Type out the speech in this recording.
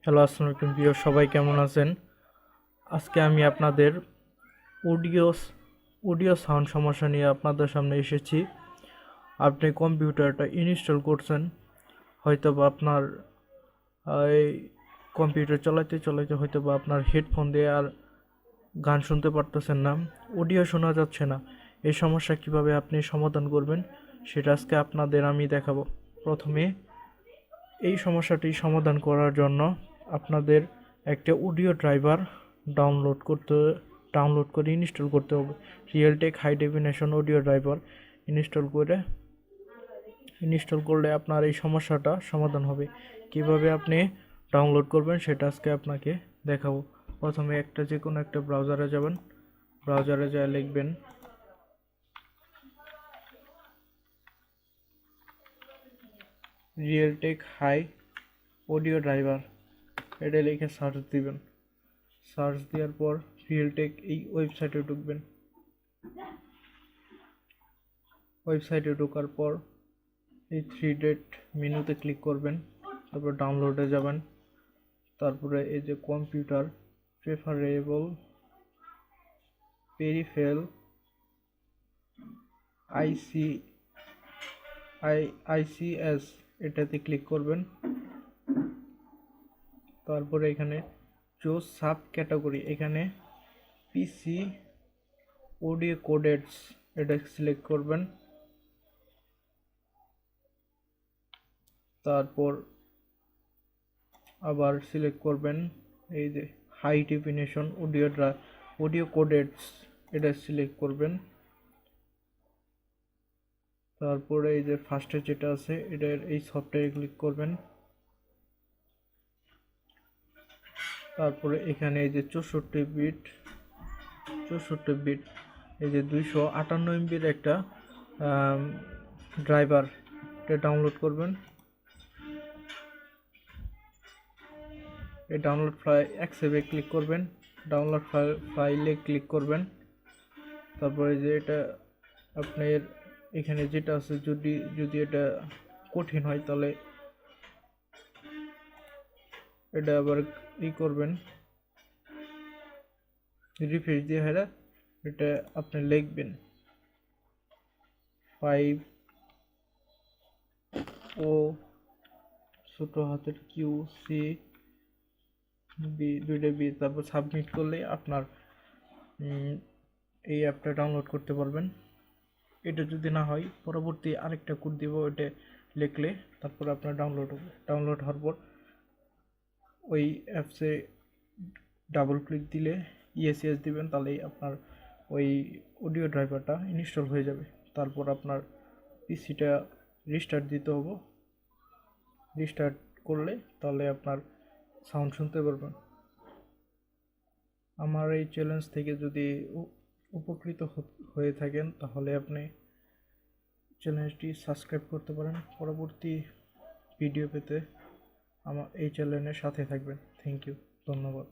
Hello, আসসালামু আলাইকুম প্রিয় সবাই, কেমন আছেন? আজকে আমি আপনাদের অডিও অডিও সাউন্ড সমস্যা নিয়ে আপনাদের সামনে এসেছি। আপনি কম্পিউটারটা ইনস্টল করছেন, হয়তো বা আপনার এই কম্পিউটার চালাতে চালাতে হয়তো বা আপনার হেডফোন দিয়ে আর গান শুনতে পারতেছেন না, অডিও শোনা যাচ্ছে না। এই সমস্যা কিভাবে আপনি সমাধান করবেন সেটা আজকে আপনাদের আমি দেখাবো। প্রথমে এই সমস্যাটি সমাধান করার জন্য আপনাদের একটা অডিও ড্রাইভার ডাউনলোড করে ইনস্টল করতে হবে। Realtek high definition audio driver install করলে আপনার এই সমস্যাটা সমাধান হবে। কিভাবে আপনি ডাউনলোড করবেন সেটা আজকে আপনাকে দেখাবো। প্রথমে যে কোনো একটা ব্রাউজারে যাবেন। ব্রাউজারে যা লিখবেন রিয়েলটেক হাই অডিও ড্রাইভার, এটা লিখে সার্চ দিবেন। সার্চ দেওয়ার পর রিয়েলটেক এই ওয়েবসাইটে ঢুকবেন। ওয়েবসাইটে ঢোকার পর এই থ্রি ডট মেনুতে ক্লিক করবেন, তারপর ডাউনলোডে যাবেন। তারপরে এই যে কম্পিউটার প্রেফারেবল পেরিফেরাল আইসি আইসিএস এটাতে ক্লিক করবেন। তারপরে এখানে চুজ সাব ক্যাটাগরি, এখানে পিসি অডিও কোডেটস এটা সিলেক্ট করবেন। তারপর আবার সিলেক্ট করবেন এই যে হাই ডেফিনেশন অডিও কোডেটস এটা সিলেক্ট করবেন। তারপরে এই যে ফার্স্টে যেটা আছে এটার এই সফটওয়্যারে ক্লিক করবেন। তারপরে এখানে এই যে 64 বিট এই যে 258 MBর একটা ড্রাইভার, এটা ডাউনলোড করবেন। এই ডাউনলোড অ্যাকসেপ্টে ক্লিক করবেন, ডাউনলোড ফাইলে ক্লিক করবেন। তারপরে যে এটা আপনার এখানে যেটা আছে, যদি এটা কঠিন হয় তাহলে এটা আবার করবেন, রিফ্রেশ দিয়ে এটা আপনি লিখবেন 5 ও ছোট হাতের কিউ সি বি, দুইটা বি, তারপর সাবমিট করলে আপনার এই অ্যাপটা ডাউনলোড করতে পারবেন। এটা যদি না হয় পরবর্তী আরেকটা কোড দিব, ওইটা লিখলে তারপর আপনার ডাউনলোড হবে। ডাউনলোড হওয়ার পর ওই অ্যাপসে ডাবল ক্লিক দিলে ইএস দিবেন, তাহলেই আপনার ওই অডিও ড্রাইভারটা ইনস্টল হয়ে যাবে। তারপর আপনার পিসিটা রিস্টার্ট দিতে হবে। রিস্টার্ট করলে তাহলে আপনার সাউন্ড শুনতে পারবেন। আমার এই চ্যালেঞ্জ থেকে যদি উপকৃত হয়ে থাকেন তাহলে আপনি চ্যানেলটি সাবস্ক্রাইব করতে পারেন। পরবর্তী ভিডিও পেতে আমার এই চ্যানেলের সাথে থাকবেন। থ্যাংক ইউ, ধন্যবাদ।